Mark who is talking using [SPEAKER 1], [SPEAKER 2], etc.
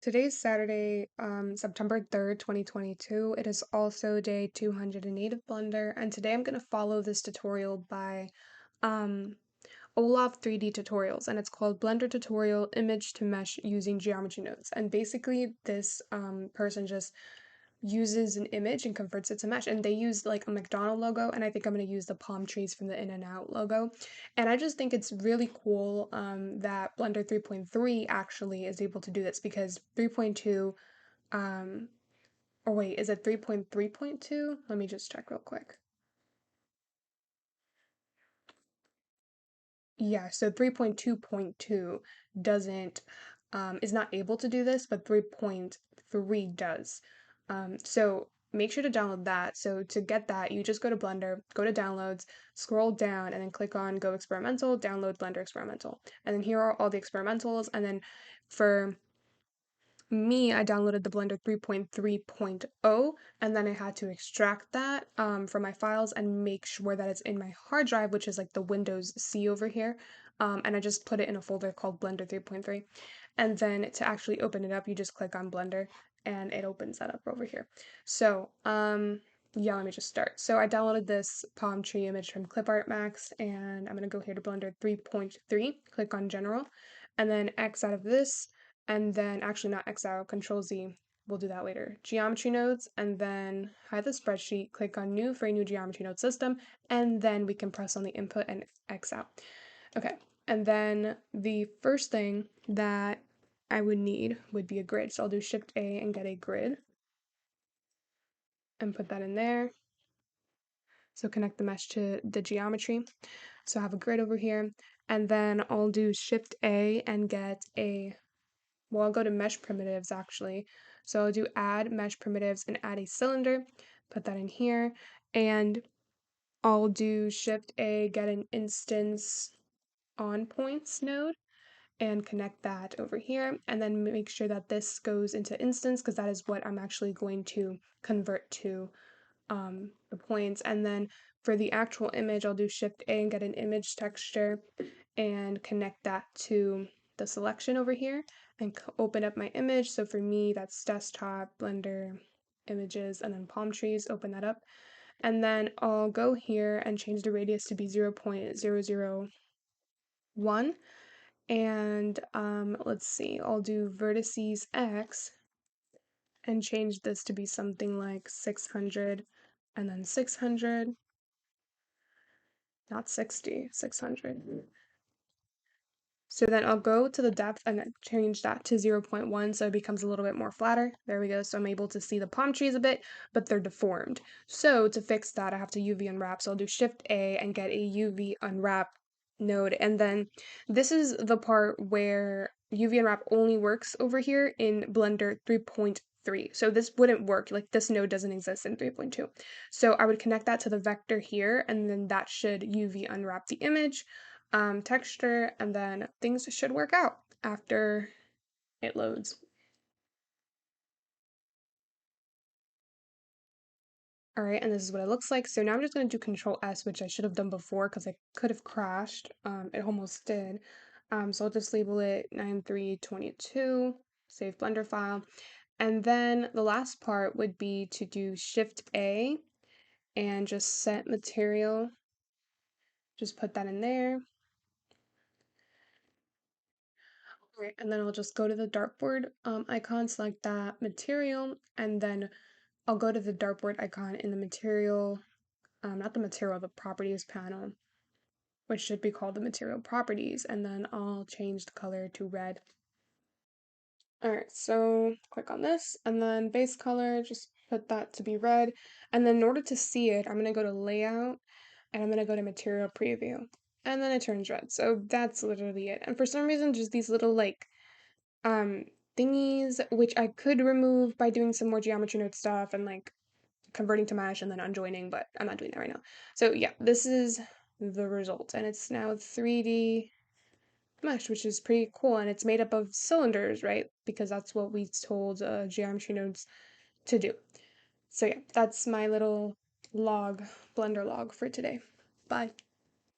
[SPEAKER 1] Today's Saturday, September 3rd, 2022. It is also day 208 of Blender, and today I'm going to follow this tutorial by um, Olav3D tutorials, and it's called Blender Tutorial Image to Mesh Using Geometry Nodes. And basically, this person just uses an image and converts it to mesh. And they use like a McDonald logo, and I think I'm going to use the palm trees from the In and Out logo. And I just think it's really cool that Blender 3.3 actually is able to do this because 3.2, or wait, is it 3.3.2? Let me just check real quick. Yeah, so 3.2.2 doesn't is not able to do this, but 3.3 does. So make sure to download that. So to get that, you just go to Blender, go to Downloads, scroll down, and then click on Go Experimental, download Blender Experimental. And then here are all the experimentals. And then for me, I downloaded the Blender 3.3.0, and then I had to extract that from my files and make sure that it's in my hard drive, which is like the Windows C over here. And I just put it in a folder called Blender 3.3. And then to actually open it up, you just click on Blender and it opens that up over here. So, yeah, let me just start. So I downloaded this palm tree image from Clipart Max, and I'm gonna go here to Blender 3.3, click on General, and then X out of this, and then actually not X out, Control Z. We'll do that later. Geometry nodes, and then hide the spreadsheet, click on New for a new geometry node system, and then we can press on the input and X out. Okay, and then the first thing that I would need would be a grid. So I'll do Shift A and get a grid and put that in there. So connect the mesh to the geometry. So I have a grid over here, and then I'll do Shift A and get a, well, I'll go to mesh primitives actually. So I'll do add mesh primitives and add a cylinder, put that in here, and I'll do Shift A, get an instance on points node and connect that over here, and then make sure that this goes into instance because that is what I'm actually going to convert to the points. And then for the actual image, I'll do Shift A and get an image texture and connect that to the selection over here and open up my image. So for me, that's desktop, Blender, images, and then palm trees, open that up. And then I'll go here and change the radius to be 0.001. And let's see, I'll do vertices X and change this to be something like 600 and then 600, not 60, 600. So then I'll go to the depth and change that to 0.1 so it becomes a little bit more flatter. There we go. So I'm able to see the palm trees a bit, but they're deformed. So to fix that, I have to UV unwrap. So I'll do Shift A and get a UV unwrap node. And then this is the part where UV unwrap only works over here in Blender 3.3. So this wouldn't work, like this node doesn't exist in 3.2. So I would connect that to the vector here, and then that should UV unwrap the image texture, and then things should work out after it loads. All right, and this is what it looks like. So now I'm just going to do Control S, which I should have done before because I could have crashed. It almost did. So I'll just label it 9322, save Blender file. And then the last part would be to do Shift A and just set material. Just put that in there. Right, and then I'll just go to the dartboard icon, select that material, and then I'll go to the dartboard icon in the material, not the material, the properties panel, which should be called the material properties, and then I'll change the color to red. Alright, so click on this, and then base color, just put that to be red, and then in order to see it, I'm going to go to layout, and I'm going to go to material preview, and then it turns red. So that's literally it. And for some reason, just these little like um thingies, which I could remove by doing some more geometry node stuff and like converting to mesh and then unjoining, but I'm not doing that right now. So yeah, this is the result, and it's now 3D mesh, which is pretty cool, and it's made up of cylinders, right? Because that's what we told geometry nodes to do. So yeah, that's my little log, Blender log for today. Bye.